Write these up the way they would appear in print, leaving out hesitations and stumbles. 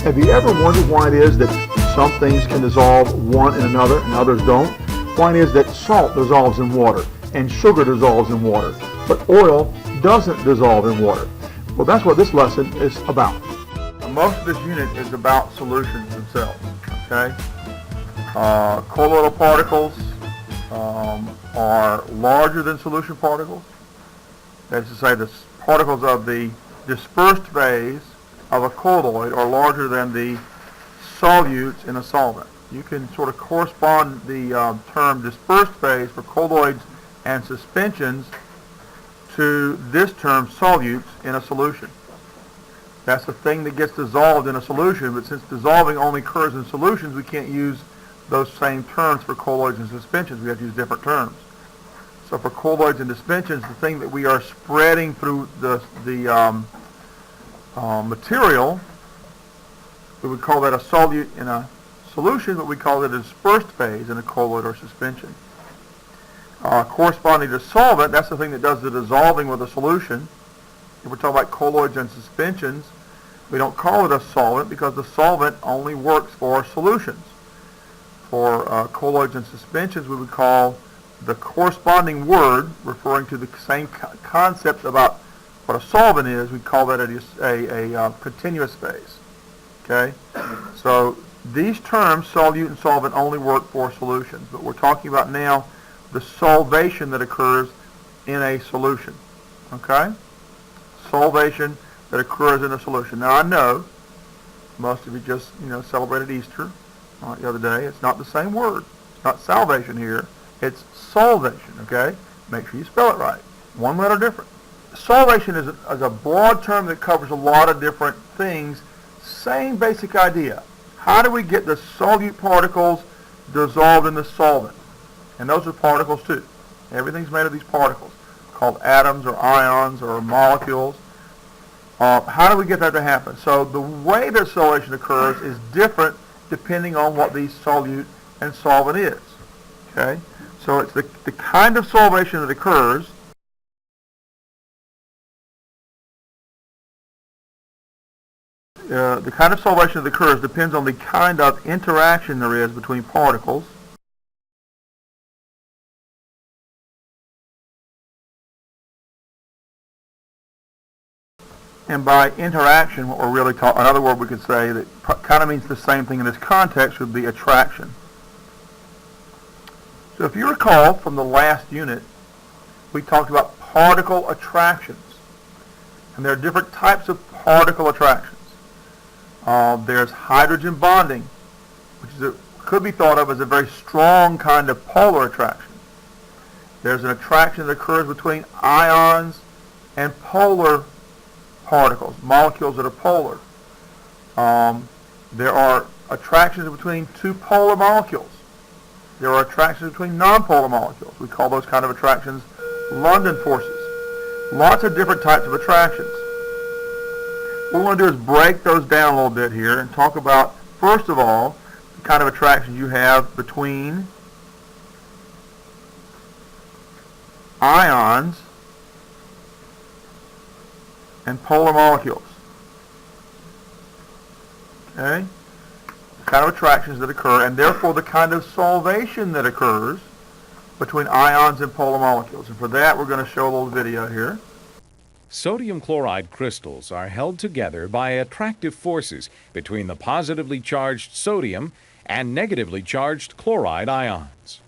Have you ever wondered why it is that some things can dissolve one in another and others don't? Why it is that salt dissolves in water and sugar dissolves in water, but oil doesn't dissolve in water? Well, that's what this lesson is about. Most of this unit is about solutions themselves, okay? Colloidal particles are larger than solution particles. That is to say, the particles of the dispersed phase of a colloid are larger than the solutes in a solvent. You can sort of correspond the term dispersed phase for colloids and suspensions to this term solutes in a solution. That's the thing that gets dissolved in a solution, but since dissolving only occurs in solutions, we can't use those same terms for colloids and suspensions. We have to use different terms. So for colloids and suspensions, the thing that we are spreading through the material, we would call that a solute in a solution, but we call it a dispersed phase in a colloid or suspension. Corresponding to solvent, that's the thing that does the dissolving with a solution. If we're talking about colloids and suspensions, we don't call it a solvent because the solvent only works for solutions. For colloids and suspensions, we would call the corresponding word, referring to the same concept about what a solvent is, we call that a continuous phase. Okay? So these terms, solute and solvent, only work for solutions, but we're talking about now the solvation that occurs in a solution. Okay? Solvation that occurs in a solution. Now I know most of you just celebrated Easter the other day. It's not the same word. It's not salvation here. It's solvation. Okay? Make sure you spell it right. One letter different. Solvation is a broad term that covers a lot of different things. Same basic idea. How do we get the solute particles dissolved in the solvent? And those are particles too. Everything's made of these particles, called atoms or ions or molecules. How do we get that to happen? So the way that solvation occurs is different depending on what the solute and solvent is. Okay? So it's the kind of solvation that occurs. The kind of solvation that occurs depends on the kind of interaction there is between particles. And by interaction, what we're really talking, another word we could say that kind of means the same thing in this context would be attraction. So if you recall from the last unit, we talked about particle attractions. And there are different types of particle attractions. There's hydrogen bonding, which could be thought of as a very strong kind of polar attraction. There's an attraction that occurs between ions and polar particles, molecules that are polar. There are attractions between two polar molecules. There are attractions between nonpolar molecules. We call those kind of attractions London forces. Lots of different types of attractions. What we want to do is break those down a little bit here and talk about, first of all, the kind of attractions you have between ions and polar molecules. Okay? The kind of attractions that occur, and therefore the kind of solvation that occurs between ions and polar molecules. And for that, we're going to show a little video here. Sodium chloride crystals are held together by attractive forces between the positively charged sodium and negatively charged chloride ions.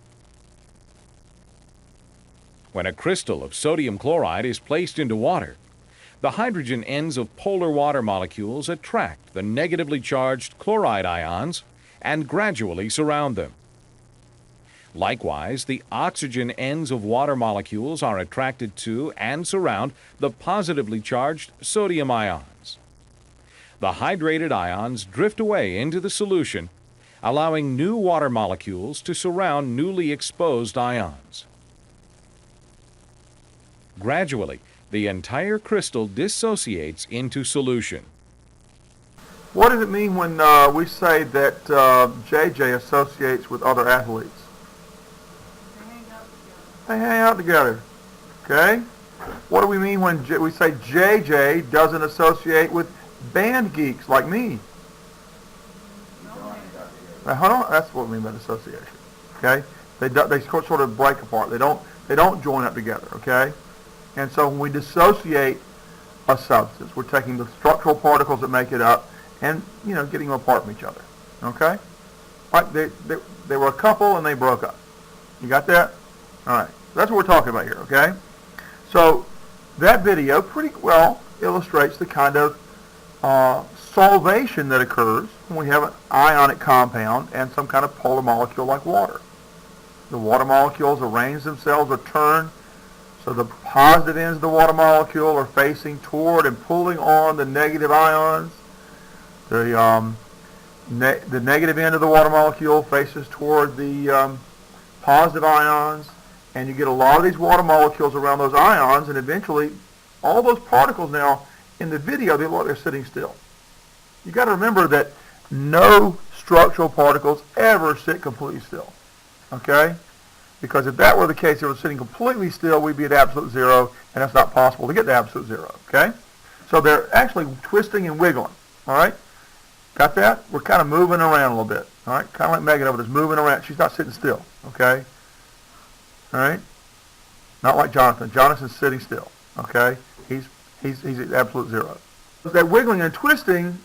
When a crystal of sodium chloride is placed into water, the hydrogen ends of polar water molecules attract the negatively charged chloride ions and gradually surround them. Likewise, the oxygen ends of water molecules are attracted to and surround the positively charged sodium ions. The hydrated ions drift away into the solution, allowing new water molecules to surround newly exposed ions. Gradually, the entire crystal dissociates into solution. What does it mean when we say that JJ associates with other athletes? They hang out together. Okay? What do we mean when we say JJ doesn't associate with band geeks like me? Now, hold on. That's what we mean by dissociation. Okay? They sort of break apart. They don't join up together. Okay? And so when we dissociate a substance, we're taking the structural particles that make it up and getting them apart from each other. Okay? Right? They were a couple and they broke up. You got that? All right. That's what we're talking about here. Okay? So that video pretty well illustrates the kind of solvation that occurs when we have an ionic compound and some kind of polar molecule like water. The water molecules arrange themselves or turn so the positive ends of the water molecule are facing toward and pulling on the negative ions. The negative end of the water molecule faces toward the positive ions, and you get a lot of these water molecules around those ions, and eventually all those particles now in the video, they look like they're sitting still. You got to remember that no structural particles ever sit completely still. Okay? Because if that were the case, they were sitting completely still, we'd be at absolute zero, and that's not possible to get to absolute zero. Okay? So they're actually twisting and wiggling. All right? Got that? We're kind of moving around a little bit. All right? Kind of like Megan over there is moving around. She's not sitting still. Okay? All right? Not like Jonathan. Jonathan's sitting still. Okay? He's at absolute zero. That wiggling and twisting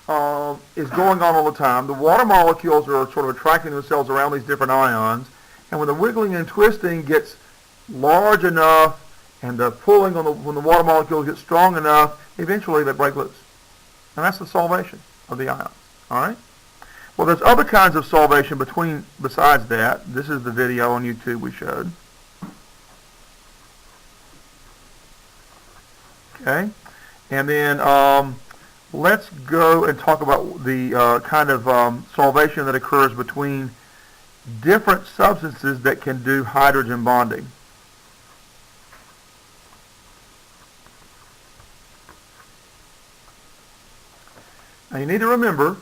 is going on all the time. The water molecules are sort of attracting themselves around these different ions, and when the wiggling and twisting gets large enough and the pulling on when the water molecules get strong enough, eventually they break loose. And that's the solvation of the ions. All right? Well, there's other kinds of solvation besides that. This is the video on YouTube we showed. Okay? And then let's go and talk about the kind of solvation that occurs between different substances that can do hydrogen bonding. Now you need to remember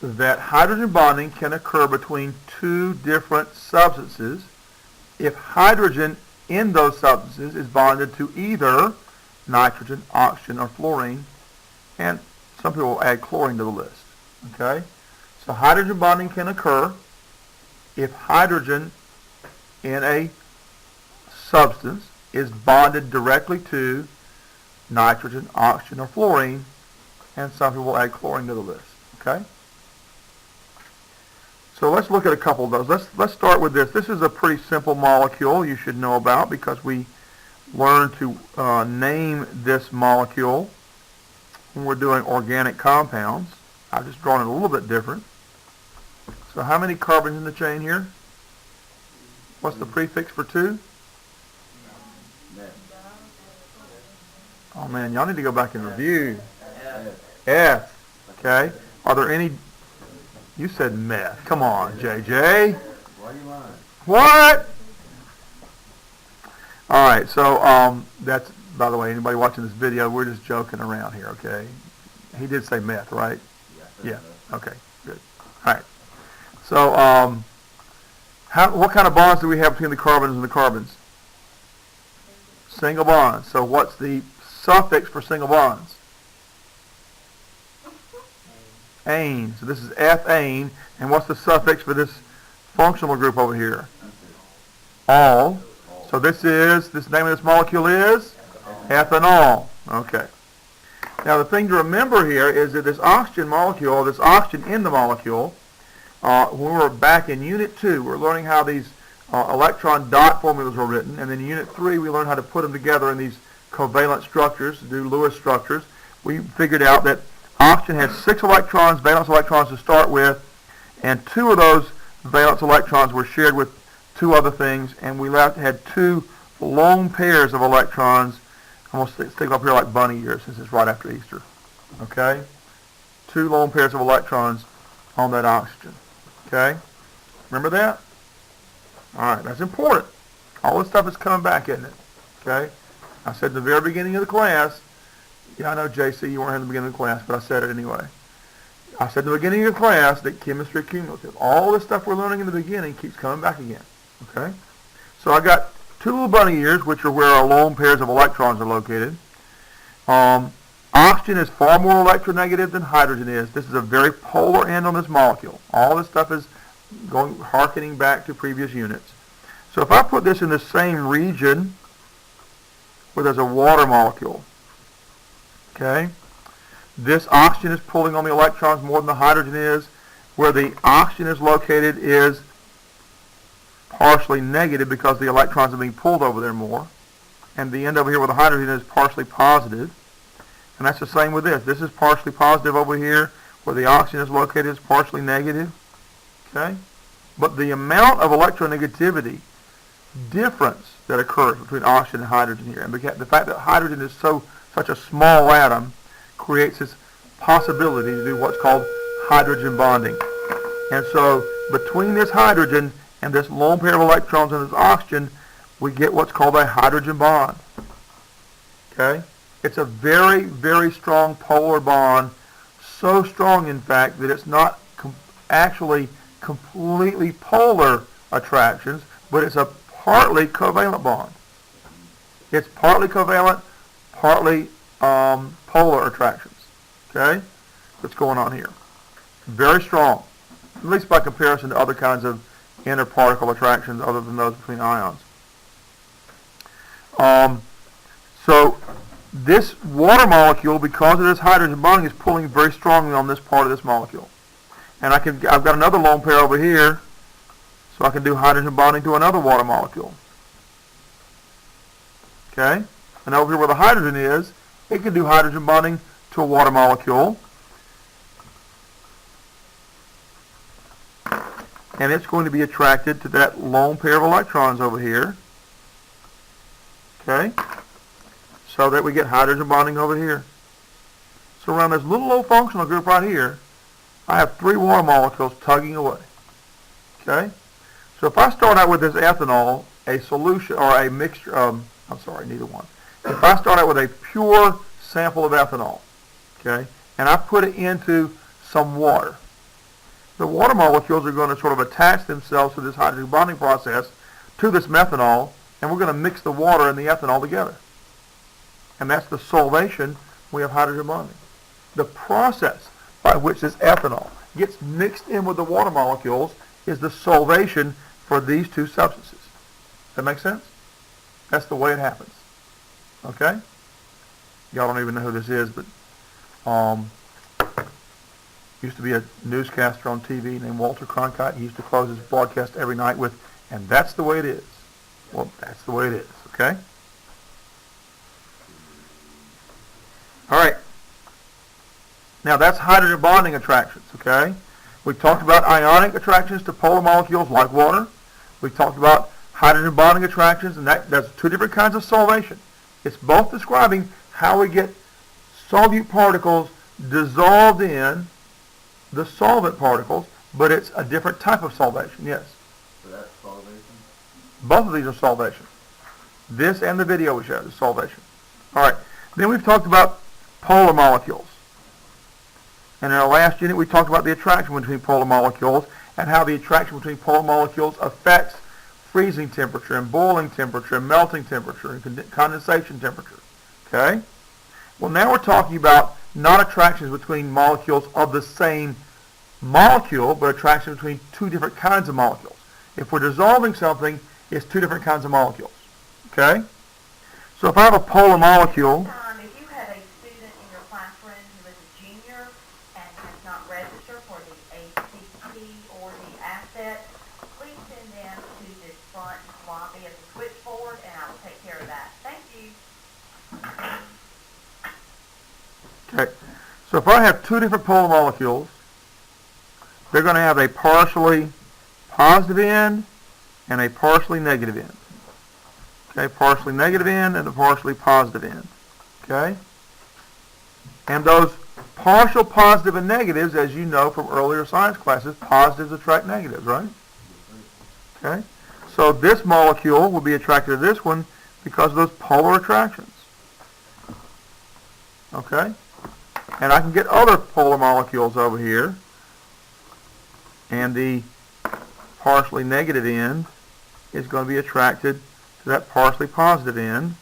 that hydrogen bonding can occur between two different substances if hydrogen in those substances is bonded to either nitrogen, oxygen, or fluorine, and some people will add chlorine to the list. Okay? So hydrogen bonding can occur if hydrogen in a substance is bonded directly to nitrogen, oxygen, or fluorine, and some people will add chlorine to the list. Okay? So let's look at a couple of those. Let's start with this. This is a pretty simple molecule you should know about because we learn to name this molecule when we're doing organic compounds. I've just drawn it a little bit different. So how many carbons in the chain here? What's the prefix for 2? Oh man, y'all need to go back and review. F. Okay. Are there any? You said meth. Come on, JJ. Why are you lying? What? All right, so that's, by the way, anybody watching this video, we're just joking around here, okay? He did say meth, right? Yeah. Okay, good. All right. So what kind of bonds do we have between the carbons and the carbons? Single bonds. So what's the suffix for single bonds? Ane. So this is ethane. And what's the suffix for this functional group over here? All. So this name of this molecule is ethanol. Okay. Now the thing to remember here is that this oxygen molecule, this oxygen in the molecule, when we were back in Unit 2, we were learning how these electron dot formulas were written, and then in Unit 3 we learned how to put them together in these covalent structures, do Lewis structures. We figured out that oxygen has 6 electrons, valence electrons to start with, and 2 of those valence electrons were shared with 2 other things, and we had 2 lone pairs of electrons. I'm going to stick up here like bunny ears since it's right after Easter. Okay? 2 lone pairs of electrons on that oxygen. Okay? Remember that? All right, that's important. All this stuff is coming back, isn't it? Okay? I said at the very beginning of the class, yeah, I know, JC, you weren't here in the beginning of the class, but I said it anyway. I said at the beginning of the class that chemistry cumulative. All this stuff we're learning in the beginning keeps coming back again. Okay? So I got 2 little bunny ears, which are where our lone pairs of electrons are located. I Oxygen is far more electronegative than hydrogen is. This is a very polar end on this molecule. All this stuff is harkening back to previous units. So if I put this in the same region where there's a water molecule, okay, this oxygen is pulling on the electrons more than the hydrogen is. Where the oxygen is located is partially negative because the electrons are being pulled over there more. And the end over here where the hydrogen is partially positive. And that's the same with this. This is partially positive over here. Where the oxygen is located is partially negative. Okay? But the amount of electronegativity difference that occurs between oxygen and hydrogen here, and the fact that hydrogen is such a small atom, creates this possibility to do what's called hydrogen bonding. And so between this hydrogen and this lone pair of electrons and this oxygen, we get what's called a hydrogen bond. Okay? It's a very, very strong polar bond, so strong in fact that it's not actually completely polar attractions, but it's a partly covalent bond. It's partly covalent, partly polar attractions. Okay? What's going on here? Very strong, at least by comparison to other kinds of interparticle attractions other than those between ions. So this water molecule, because of this hydrogen bonding, is pulling very strongly on this part of this molecule. And I've got another lone pair over here, so I can do hydrogen bonding to another water molecule. Okay? And over here where the hydrogen is, it can do hydrogen bonding to a water molecule. And it's going to be attracted to that lone pair of electrons over here. Okay? So that we get hydrogen bonding over here. So around this little low functional group right here, I have 3 water molecules tugging away. Okay? So if I start out with this ethanol, a solution, or a mixture, neither one. If I start out with a pure sample of ethanol, okay, and I put it into some water, the water molecules are going to sort of attach themselves to this hydrogen bonding process to this methanol, and we're going to mix the water and the ethanol together. And that's the solvation. We have hydrogen bonding. The process by which this ethanol gets mixed in with the water molecules is the solvation for these two substances. That make sense? That's the way it happens. Okay? Y'all don't even know who this is, but used to be a newscaster on TV named Walter Cronkite. He used to close his broadcast every night with, and that's the way it is. Well, that's the way it is. Okay? All right. Now that's hydrogen bonding attractions, okay? We've talked about ionic attractions to polar molecules like water. We've talked about hydrogen bonding attractions, and that's 2 different kinds of solvation. It's both describing how we get solute particles dissolved in the solvent particles, but it's a different type of solvation, yes. So that's solvation? Both of these are solvation. This and the video we showed is solvation. All right. Then we've talked about polar molecules. And in our last unit, we talked about the attraction between polar molecules and how the attraction between polar molecules affects freezing temperature and boiling temperature and melting temperature and condensation temperature. Okay? Well, now we're talking about not attractions between molecules of the same molecule, but attraction between 2 different kinds of molecules. If we're dissolving something, it's 2 different kinds of molecules. Okay? So if I have a polar molecule, If you have a student in your classroom who is a junior and has not registered for the ACT or the asset, please send them to this front lobby of the switchboard and I will take care of that. Thank you. okay, so if I have 2 different polar molecules, they're going to have a partially positive end and a partially negative end. Okay, partially negative end and a partially positive end. Okay? And those partial positive and negatives, as you know from earlier science classes, positives attract negatives, right? Okay? So this molecule will be attracted to this one because of those polar attractions. Okay? And I can get other polar molecules over here, and the partially negative end is going to be attracted to that partially positive end.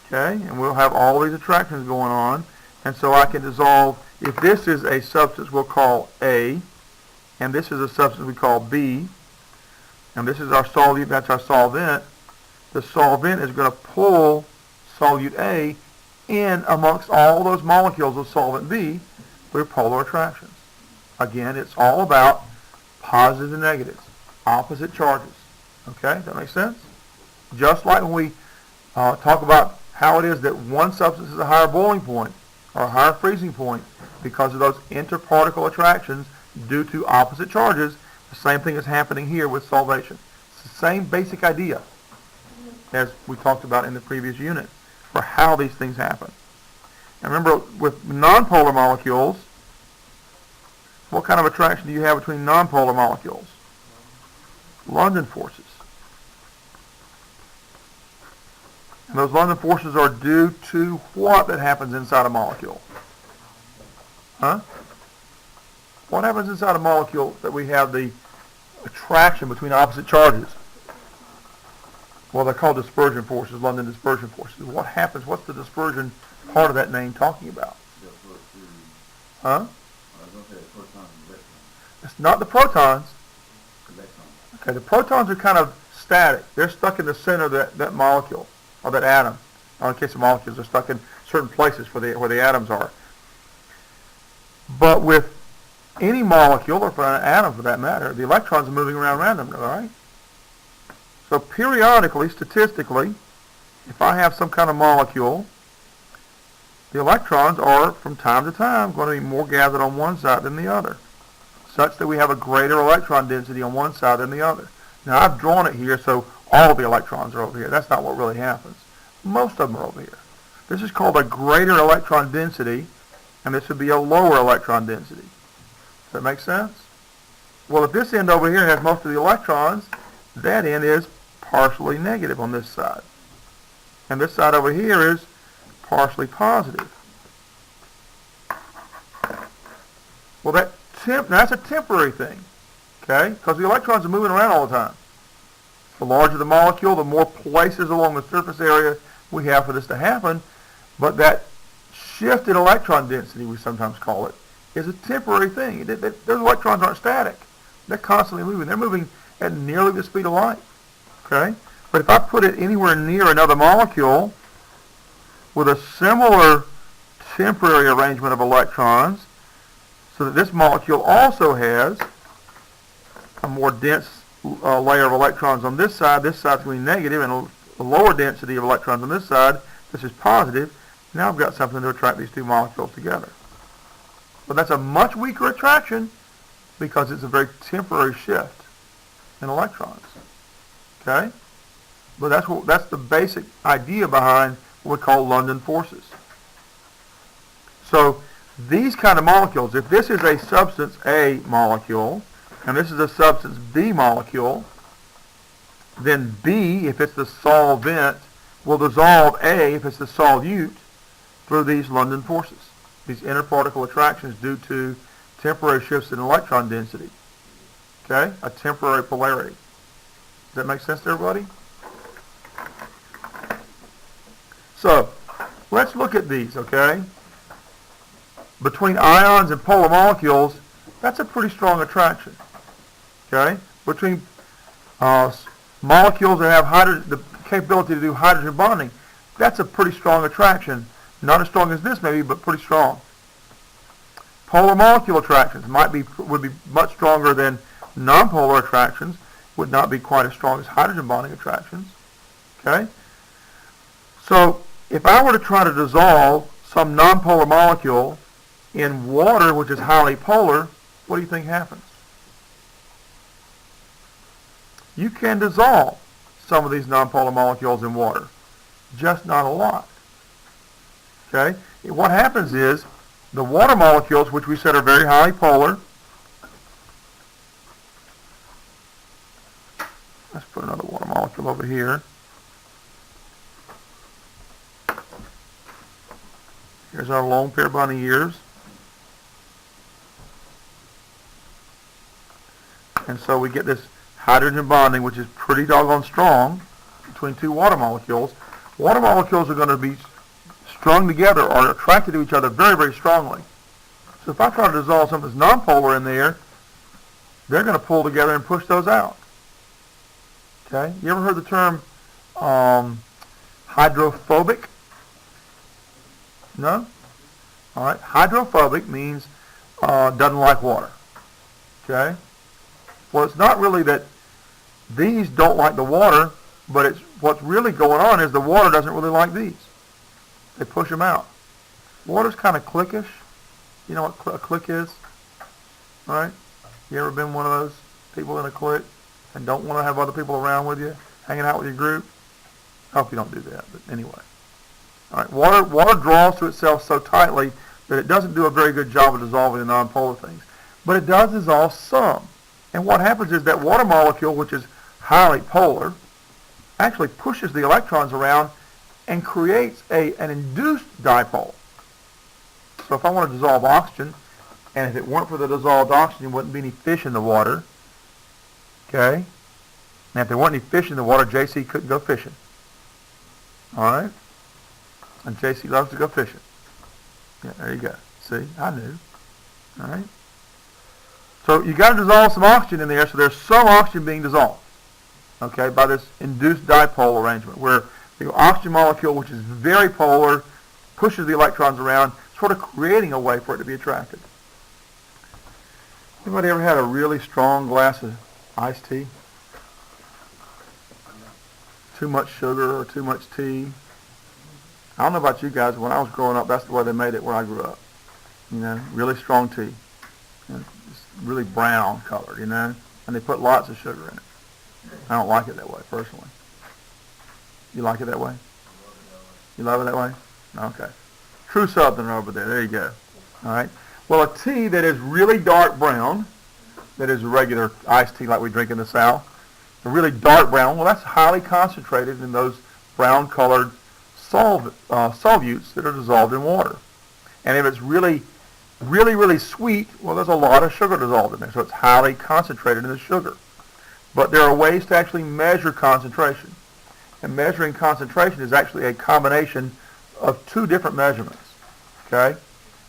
Okay? And we'll have all these attractions going on. And so I can dissolve, if this is a substance we'll call A, and this is a substance we call B, and this is our solute, that's our solvent, the solvent is going to pull solute A in amongst all those molecules of solvent B through polar attractions. Again, it's all about positives and negatives, opposite charges. Okay, does that make sense? Just like when we talk about how it is that one substance is a higher boiling point or a higher freezing point because of those interparticle attractions due to opposite charges, the same thing is happening here with solvation. It's the same basic idea as we talked about in the previous unit for how these things happen. And remember, with nonpolar molecules, what kind of attraction do you have between nonpolar molecules? London forces. And those London forces are due to what that happens inside a molecule? Huh? What happens inside a molecule that we have the attraction between opposite charges? Well, they're called dispersion forces, London dispersion forces. What happens? What's the dispersion part of that name talking about? Huh? It's not the protons. Okay, the protons are kind of static. They're stuck in the center of that molecule, or that atom. Or in case of molecules, they're stuck in certain places where the atoms are. But with any molecule, or for an atom for that matter, the electrons are moving around randomly, all right? So periodically, statistically, if I have some kind of molecule, the electrons are, from time to time, going to be more gathered on one side than the other, such that we have a greater electron density on one side than the other. Now, I've drawn it here so all the electrons are over here. That's not what really happens. Most of them are over here. This is called a greater electron density, and this would be a lower electron density. Does that make sense? Well, if this end over here has most of the electrons, that end is partially negative on this side. And this side over here is partially positive. Well, that's a temporary thing, okay? Because the electrons are moving around all the time. The larger the molecule, the more places along the surface area we have for this to happen. But that shifted electron density, we sometimes call it, is a temporary thing. Those electrons aren't static. They're constantly moving. They're moving at nearly the speed of light, okay? But if I put it anywhere near another molecule with a similar temporary arrangement of electrons, so that this molecule also has a more dense layer of electrons on this side's going to be negative, and a lower density of electrons on this side, this is positive. Now I've got something to attract these two molecules together. But that's a much weaker attraction because it's a very temporary shift in electrons. Okay? But that's the basic idea behind what we call London forces. So these kind of molecules, if this is a substance A molecule, and this is a substance B molecule, then B, if it's the solvent, will dissolve A, if it's the solute, through these London forces, these interparticle attractions due to temporary shifts in electron density. Okay? A temporary polarity. Does that make sense to everybody? So, let's look at these, okay? Between ions and polar molecules, that's a pretty strong attraction. Okay? Between molecules that have the capability to do hydrogen bonding, that's a pretty strong attraction. Not as strong as this maybe, but pretty strong. Polar molecule attractions would be much stronger than nonpolar attractions, would not be quite as strong as hydrogen bonding attractions. Okay? So, if I were to try to dissolve some nonpolar molecule in water, which is highly polar, what do you think happens? You can dissolve some of these nonpolar molecules in water, just not a lot. Okay? What happens is the water molecules, which we said are very highly polar, let's put another water molecule over here. Here's our lone pair of bunny ears. And so we get this hydrogen bonding, which is pretty doggone strong between two water molecules. Water molecules are going to be strung together or attracted to each other very, very strongly. So if I try to dissolve something that's nonpolar in there, they're going to pull together and push those out. Okay? You ever heard the term hydrophobic? No? All right. Hydrophobic means doesn't like water. Okay? Well, it's not really that these don't like the water, but it's what's really going on is the water doesn't really like these. They push them out. Water's kind of cliquish. You know what a clique is? All right? You ever been one of those people in a clique and don't want to have other people around with you, hanging out with your group? I hope you don't do that, but anyway. All right, water draws to itself so tightly that it doesn't do a very good job of dissolving the nonpolar things. But it does dissolve some. And what happens is that water molecule, which is highly polar, actually pushes the electrons around and creates an induced dipole. So if I want to dissolve oxygen, and if it weren't for the dissolved oxygen, there wouldn't be any fish in the water. Okay? And if there weren't any fish in the water, JC couldn't go fishing. All right? And JC loves to go fishing. Yeah, there you go. See? I knew. All right? So you got to dissolve some oxygen in there, so there's some oxygen being dissolved. Okay? By this induced dipole arrangement, where the oxygen molecule, which is very polar, pushes the electrons around, sort of creating a way for it to be attracted. Anybody ever had a really strong glass of iced tea? Too much sugar or too much tea? I don't know about you guys. When I was growing up, that's the way they made it where I grew up. You know, really strong tea. It's really brown colored, you know, and they put lots of sugar in it. I don't like it that way, personally. You like it that way? You love it that way? Okay. True Southerner over there. There you go. All right. Well, a tea that is really dark brown, that is a regular iced tea like we drink in the South, a really dark brown, well, that's highly concentrated in those brown-colored solutes that are dissolved in water. And if it's really, really, really sweet, well, there's a lot of sugar dissolved in there, so it's highly concentrated in the sugar. But there are ways to actually measure concentration. And measuring concentration is actually a combination of two different measurements. Okay?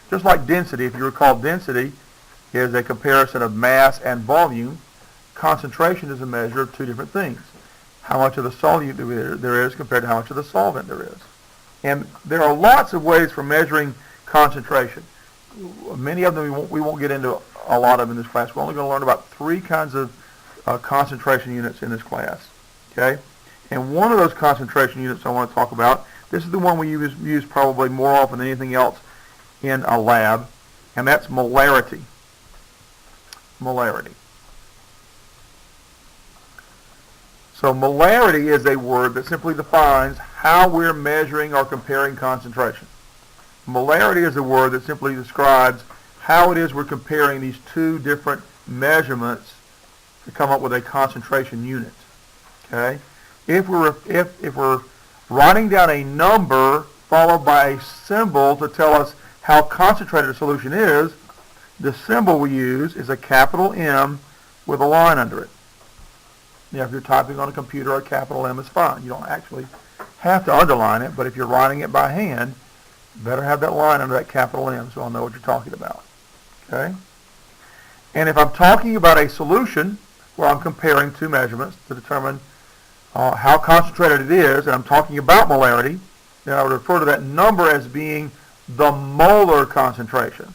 Just like density, if you recall, density is a comparison of mass and volume. Concentration is a measure of two different things. How much of the solute there is compared to how much of the solvent there is. And there are lots of ways for measuring concentration. Many of them we won't get into a lot of in this class. We're only going to learn about 3 kinds of concentration units in this class. Okay? And one of those concentration units I want to talk about, this is the one we use probably more often than anything else in a lab, and that's molarity. Molarity. So molarity is a word that simply defines how we're measuring or comparing concentration. Molarity is a word that simply describes how it is we're comparing these two different measurements to come up with a concentration unit. Okay? If we're writing down a number followed by a symbol to tell us how concentrated a solution is, the symbol we use is a capital M with a line under it. Now, if you're typing on a computer, a capital M is fine. You don't actually have to underline it, but if you're writing it by hand, you better have that line under that capital M so I'll know what you're talking about. Okay? And if I'm talking about a solution where I'm comparing two measurements to determine how concentrated it is, and I'm talking about molarity, then I would refer to that number as being the molar concentration.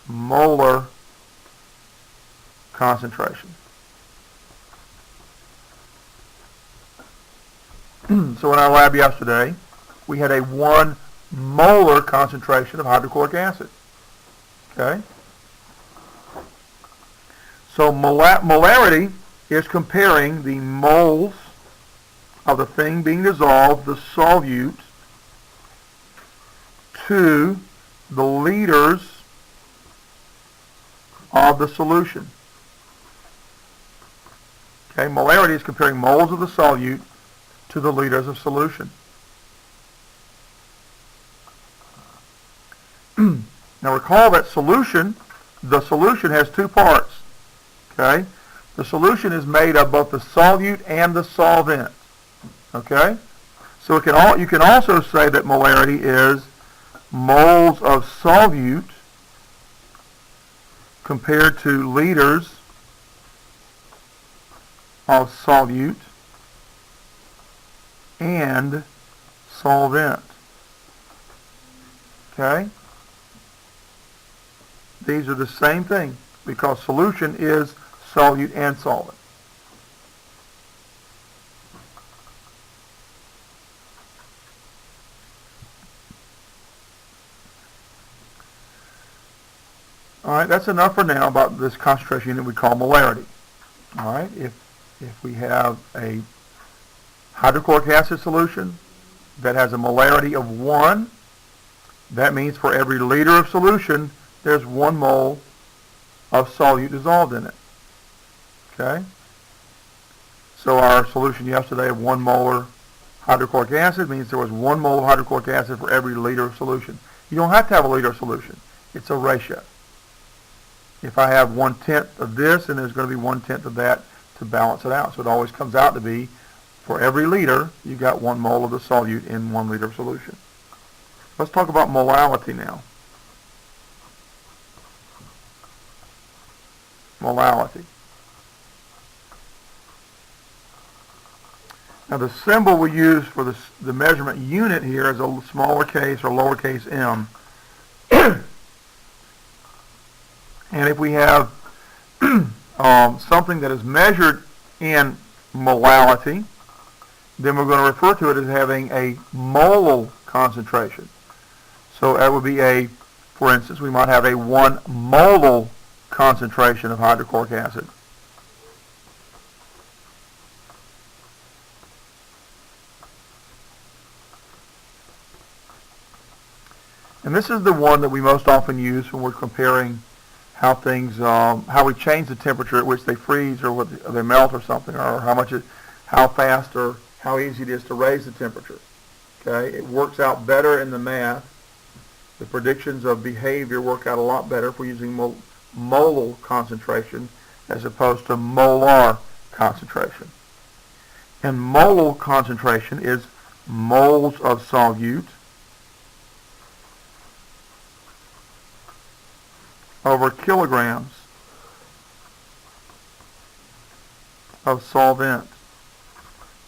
Molar concentration. So in our lab yesterday, we had a 1 molar concentration of hydrochloric acid. Okay? So molarity is comparing the moles of the thing being dissolved, the solute, to the liters of the solution. Okay, molarity is comparing moles of the solute to the liters of solution. Now recall that the solution has 2 parts. Okay? The solution is made of both the solute and the solvent. Okay? So you can also say that molarity is moles of solute compared to liters of solute and solvent. Okay? These are the same thing because solution is solute and solvent. All right, that's enough for now about this concentration unit we call molarity. All right, if we have a hydrochloric acid solution that has a molarity of 1, that means for every liter of solution, there's 1 mole of solute dissolved in it. Okay? So our solution yesterday of 1 molar hydrochloric acid means there was 1 mole of hydrochloric acid for every liter of solution. You don't have to have a liter of solution. It's a ratio. If I have 1/10 of this, and there's going to be 1/10 of that to balance it out. So it always comes out to be, for every liter, you got 1 mole of the solute in 1 liter of solution. Let's talk about molality now. Molality. Now the symbol we use for the measurement unit here is a smaller case or lowercase m. And if we have something that is measured in molality, then we're going to refer to it as having a molal concentration. So that would be for instance, we might have a 1 molal concentration of hydrochloric acid. And this is the one that we most often use when we're comparing how things, how we change the temperature at which they freeze or they melt or something, or how fast or how easy it is to raise the temperature. Okay, it works out better in the math. The predictions of behavior work out a lot better if we're using molal concentration as opposed to molar concentration. And molal concentration is moles of solute over kilograms of solvent.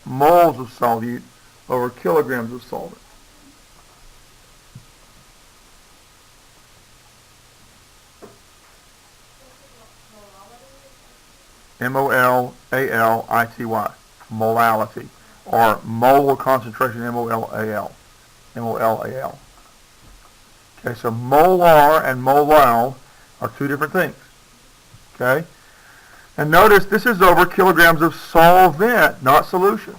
Moles of solute over kilograms of solvent. M-O-L-A-L-I-T-Y. Molality. Or molar concentration, M-O-L-A-L. M-O-L-A-L. Okay, so molar and molal are 2 different things. Okay? And notice this is over kilograms of solvent, not solution.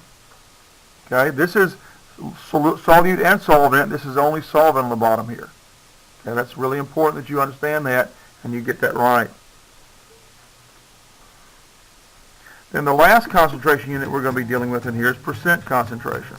Okay? This is solute and solvent. This is only solvent on the bottom here. Okay? That's really important that you understand that and you get that right. Then the last concentration unit we're going to be dealing with in here is percent concentration.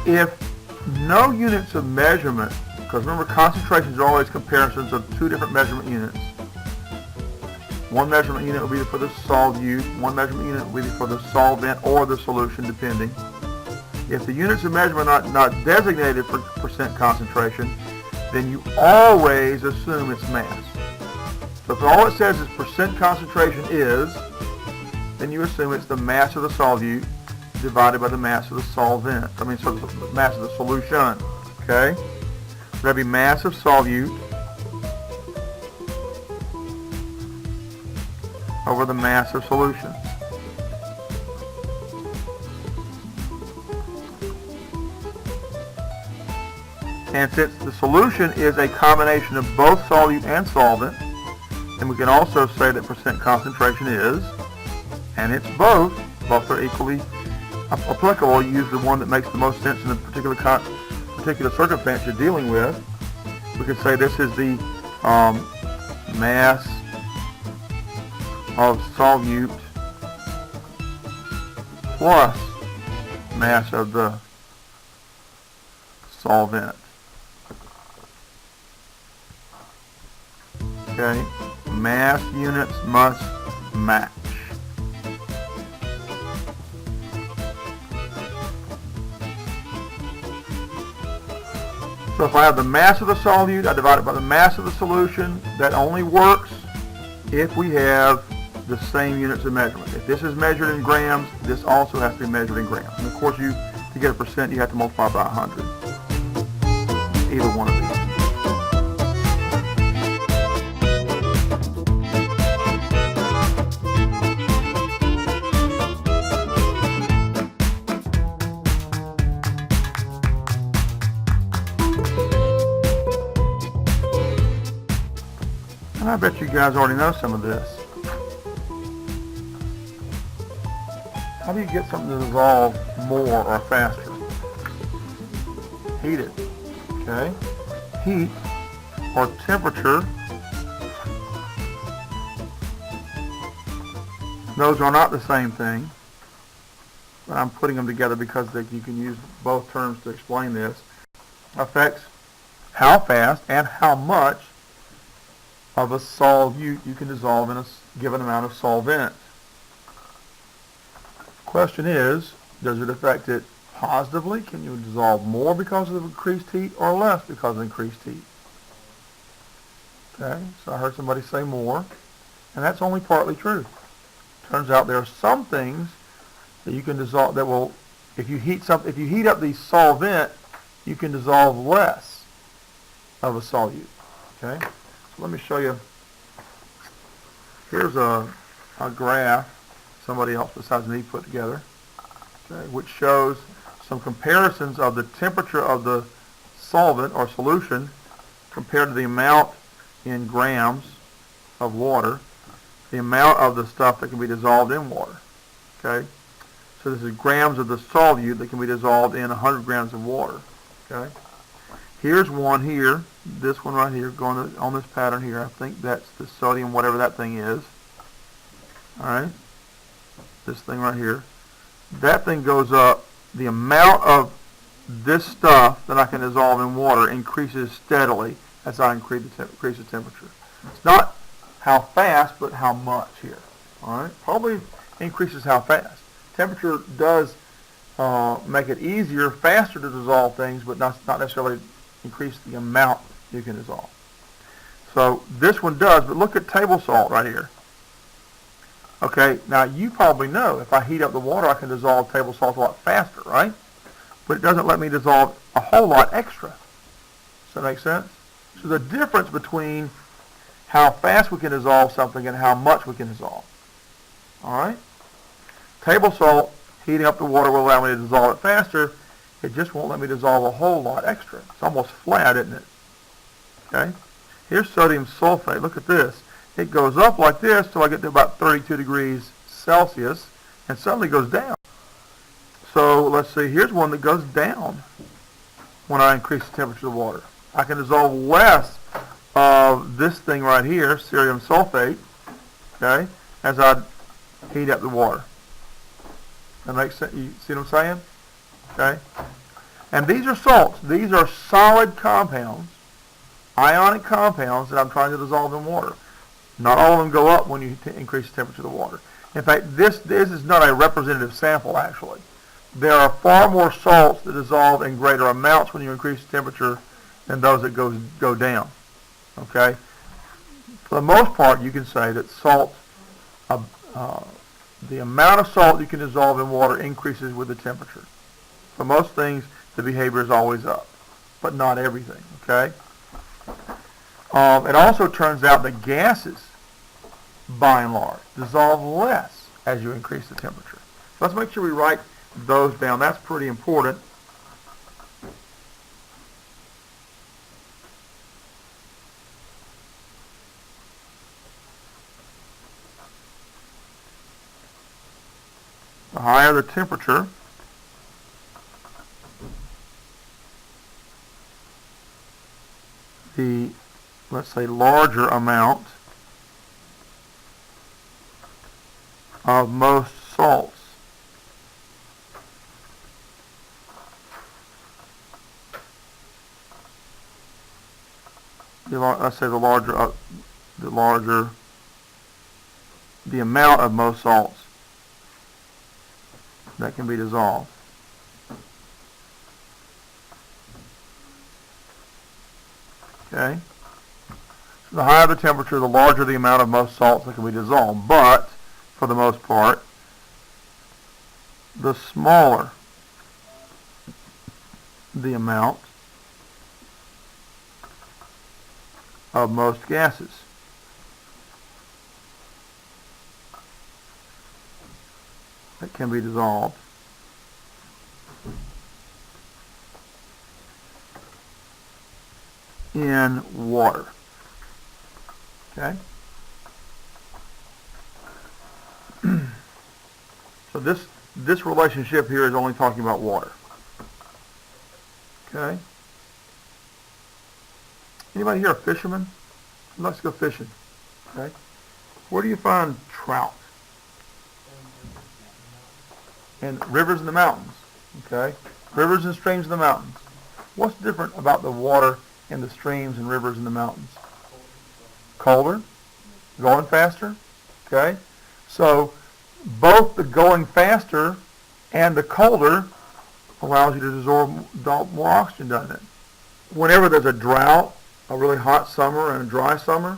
If no units of measurement, because remember concentrations are always comparisons of 2 different measurement units. One measurement unit will be for the solute, one measurement unit will be for the solvent or the solution, depending. If the units of measurement are not designated for percent concentration, then you always assume it's mass. So if all it says is percent concentration is, then you assume it's the mass of the solute divided by the mass of the solvent. So the mass of the solution. Okay? So that'd be mass of solute over the mass of solution. And since the solution is a combination of both solute and solvent, then we can also say that percent concentration is, and it's both are equally applicable. You use the one that makes the most sense in the particular circumstance you're dealing with. We could say this is the mass of solute plus mass of the solvent. Okay, mass units must match. So if I have the mass of the solute, I divide it by the mass of the solution. That only works if we have the same units of measurement. If this is measured in grams, this also has to be measured in grams. And of course, to get a percent, you have to multiply by 100. Either one of these. And I bet you guys already know some of this. How do you get something to dissolve more or faster? Heat it. Okay? Heat or temperature, those are not the same thing. But I'm putting them together because you can use both terms to explain this. Affects how fast and how much of a solute you can dissolve in a given amount of solvent. Question is, does it affect it positively? Can you dissolve more because of increased heat or less because of increased heat? Okay, so I heard somebody say more, and that's only partly true. Turns out there are some things that you can dissolve that will, if you heat up the solvent, you can dissolve less of a solute. Okay? So let me show you. Here's a graph somebody else besides me put together, okay, which shows some comparisons of the temperature of the solvent or solution compared to the amount in grams of water, the amount of the stuff that can be dissolved in water. Okay? So this is grams of the solute that can be dissolved in 100 grams of water. Okay? Here's one here, this one right here, going on this pattern here. I think that's the sodium, whatever that thing is. Alright? This thing right here. That thing goes up. The amount of this stuff that I can dissolve in water increases steadily as I increase the temperature. It's not how fast, but how much here. Alright? Probably increases how fast. Temperature does make it easier, faster to dissolve things, but not necessarily increase the amount you can dissolve. So this one does, but look at table salt right here. Okay, now you probably know if I heat up the water, I can dissolve table salt a lot faster, right? But it doesn't let me dissolve a whole lot extra. Does that make sense? So the difference between how fast we can dissolve something and how much we can dissolve. All right? Table salt, heating up the water will allow me to dissolve it faster. It just won't let me dissolve a whole lot extra. It's almost flat, isn't it? Okay? Here's sodium sulfate. Look at this. It goes up like this till I get to about 32 degrees Celsius and suddenly goes down. So let's see. Here's one that goes down when I increase the temperature of the water. I can dissolve less of this thing right here, sodium sulfate, okay, as I heat up the water. That makes sense? You see what I'm saying? Okay? And these are salts. These are solid compounds, ionic compounds that I'm trying to dissolve in water. Not all of them go up when you increase the temperature of the water. In fact, this is not a representative sample, actually. There are far more salts that dissolve in greater amounts when you increase the temperature than those that go down. Okay? For the most part, you can say that salt, the amount of salt you can dissolve in water increases with the temperature. For most things, the behavior is always up, but not everything. Okay? It also turns out that gases, by and large, dissolve less as you increase the temperature. So let's make sure we write those down. That's pretty important. The higher the temperature, the, let's say, larger amount of most salts let's say the larger the amount of most salts that can be dissolved. Okay? So the higher the temperature, the larger the amount of most salts that can be dissolved. But, for the most part, the smaller the amount of most gases. That can be dissolved. In water. Okay? So this relationship here is only talking about water. Okay? Anybody here a fisherman? Who likes to go fishing? Okay? Where do you find trout? In rivers in the mountains. Okay? Rivers and streams in the mountains. What's different about the water in the streams and rivers in the mountains? Colder? Going faster? Okay? So, both the going faster and the colder allows you to absorb more oxygen, doesn't it? Whenever there's a drought, a really hot summer and a dry summer,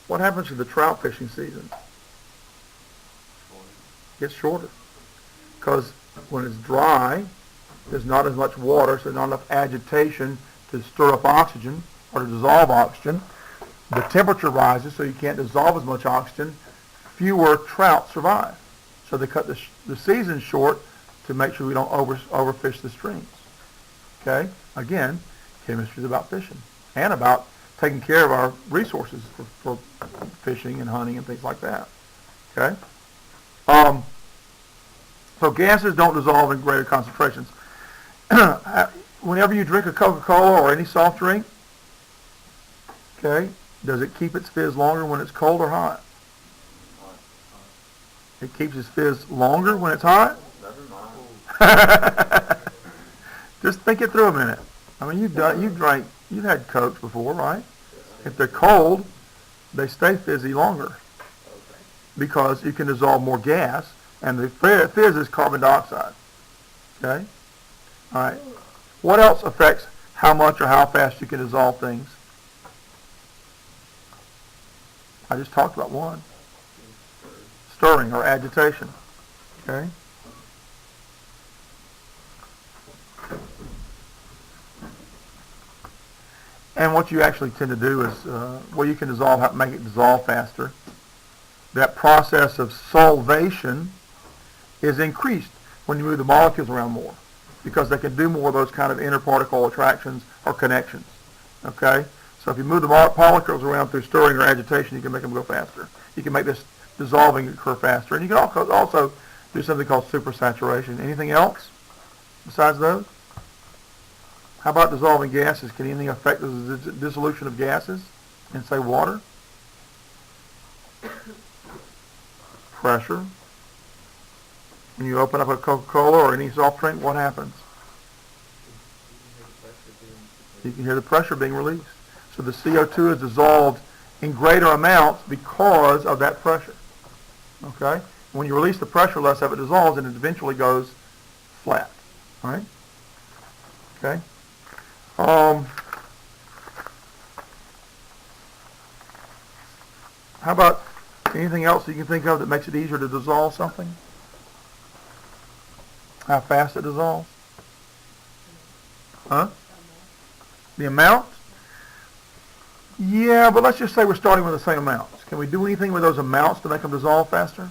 what happens to the trout fishing season? It gets shorter. Because when it's dry, there's not as much water, so there's not enough agitation to stir up oxygen or to dissolve oxygen. The temperature rises, so you can't dissolve as much oxygen. Fewer trout survive. So they cut the season short to make sure we don't overfish the streams. Okay? Again, chemistry is about fishing and about taking care of our resources for fishing and hunting and things like that. Okay? So gases don't dissolve in greater concentrations. Whenever you drink a Coca-Cola or any soft drink, okay, does it keep its fizz longer when it's cold or hot? It keeps its fizz longer when it's hot? Just think it through a minute. I mean, you've had Cokes before, right? If they're cold, they stay fizzy longer because you can dissolve more gas, and the fizz is carbon dioxide. Okay? All right. What else affects how much or how fast you can dissolve things? I just talked about one. Stirring or agitation. Okay? And what you actually tend to do is, you can make it dissolve faster. That process of solvation is increased when you move the molecules around more, because they can do more of those kind of interparticle attractions or connections. Okay? So if you move the molecules around through stirring or agitation, you can make them go faster. You can make this dissolving occur faster. And you can also do something called supersaturation. Anything else besides those? How about dissolving gases? Can anything affect the dissolution of gases in, say, water? Pressure. When you open up a Coca-Cola or any soft drink, what happens? You can hear the pressure being released. So the CO2 is dissolved in greater amounts because of that pressure. Okay? When you release the pressure, less of it dissolves, and it eventually goes flat. All right? Okay? How about anything else that you can think of that makes it easier to dissolve something? How fast it dissolves? Huh? The amount? Yeah, but let's just say we're starting with the same amounts. Can we do anything with those amounts to make them dissolve faster?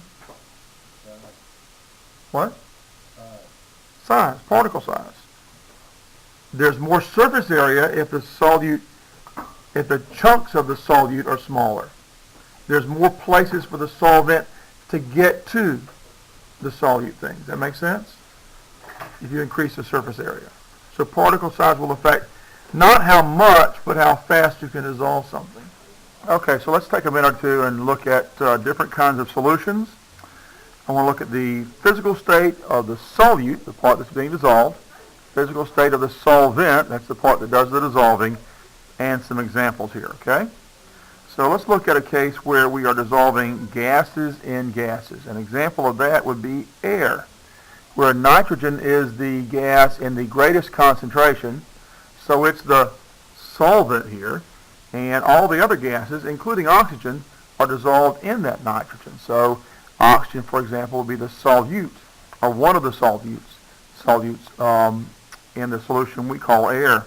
What? Size, particle size. There's more surface area if the chunks of the solute are smaller. There's more places for the solvent to get to the solute thing. Does that make sense? If you increase the surface area. So particle size will affect not how much, but how fast you can dissolve something. Okay, so let's take a minute or two and look at different kinds of solutions. I want to look at the physical state of the solute, the part that's being dissolved, physical state of the solvent, that's the part that does the dissolving, and some examples here, okay? So let's look at a case where we are dissolving gases in gases. An example of that would be air, where nitrogen is the gas in the greatest concentration, so it's the solvent here, and all the other gases, including oxygen, are dissolved in that nitrogen. So oxygen, for example, would be the solute, or one of the solutes in the solution we call air.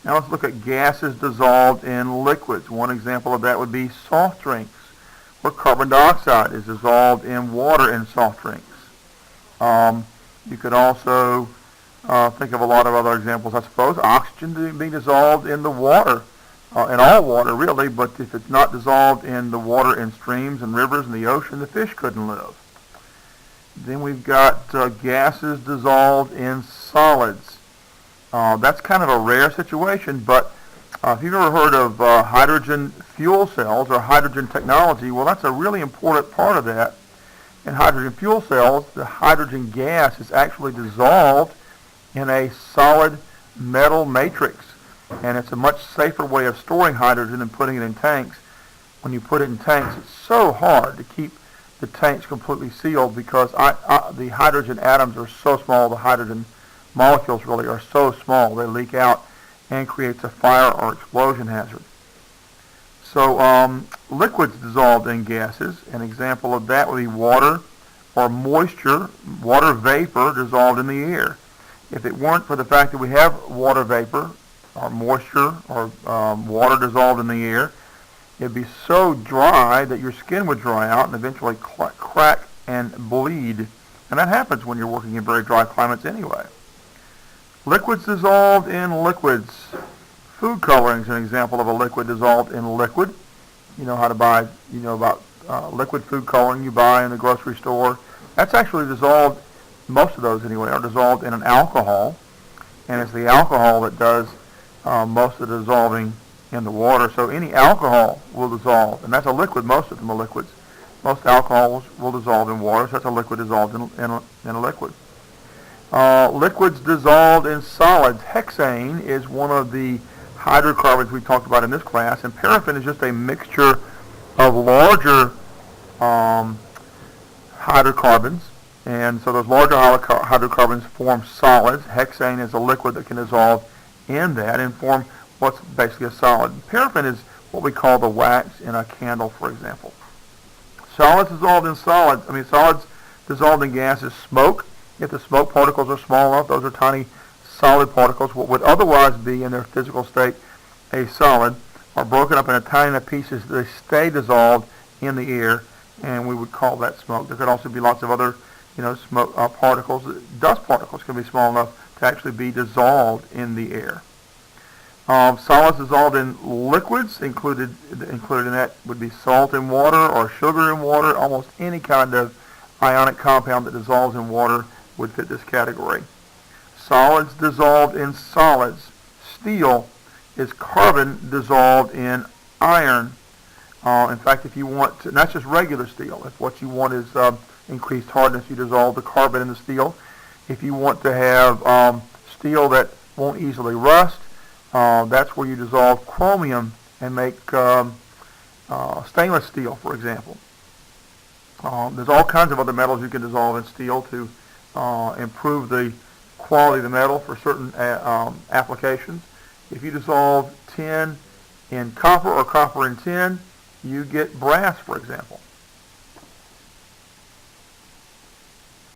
Now let's look at gases dissolved in liquids. One example of that would be soft drinks, where carbon dioxide is dissolved in water in soft drinks. You could also think of a lot of other examples, I suppose. Oxygen being dissolved in the water, in all water really, but if it's not dissolved in the water in streams and rivers and the ocean, the fish couldn't live. Then we've got gases dissolved in solids. That's kind of a rare situation, but if you've ever heard of hydrogen fuel cells or hydrogen technology, well, that's a really important part of that. In hydrogen fuel cells, the hydrogen gas is actually dissolved in a solid metal matrix, and it's a much safer way of storing hydrogen than putting it in tanks. When you put it in tanks, it's so hard to keep the tanks completely sealed because the hydrogen atoms are so small, the hydrogen molecules really are so small, they leak out and creates a fire or explosion hazard. So liquids dissolved in gases, an example of that would be water or moisture, water vapor dissolved in the air. If it weren't for the fact that we have water vapor or moisture or water dissolved in the air, it'd be so dry that your skin would dry out and eventually crack and bleed. And that happens when you're working in very dry climates anyway. Liquids dissolved in liquids. Food coloring is an example of a liquid dissolved in liquid. You know how to buy, you know about liquid food coloring you buy in the grocery store. That's actually dissolved, most of those anyway, are dissolved in an alcohol. And it's the alcohol that does most of the dissolving in the water. So any alcohol will dissolve, and that's a liquid. Most of them are liquids. Most alcohols will dissolve in water, so that's a liquid dissolved in a liquid. Liquids dissolved in solids. Hexane is one of the hydrocarbons we talked about in this class, and paraffin is just a mixture of larger hydrocarbons, and so those larger hydrocarbons form solids. Hexane is a liquid that can dissolve in that and form what's basically a solid. Paraffin is what we call the wax in a candle, for example. Solids dissolved in solids dissolved in gases. Smoke, if the smoke particles are small enough, those are tiny solid particles, what would otherwise be in their physical state a solid, are broken up into tiny enough pieces that they stay dissolved in the air, and we would call that smoke. There could also be lots of other, smoke particles. Dust particles can be small enough to actually be dissolved in the air. Solids dissolved in liquids, included in that would be salt in water or sugar in water. Almost any kind of ionic compound that dissolves in water would fit this category. Solids dissolved in solids. Steel is carbon dissolved in iron. In fact, if you want to, and that's just regular steel. If what you want is increased hardness, you dissolve the carbon in the steel. If you want to have steel that won't easily rust, that's where you dissolve chromium and make stainless steel, for example. There's all kinds of other metals you can dissolve in steel to improve the quality of the metal for certain applications. If you dissolve tin in copper or copper in tin, you get brass, for example.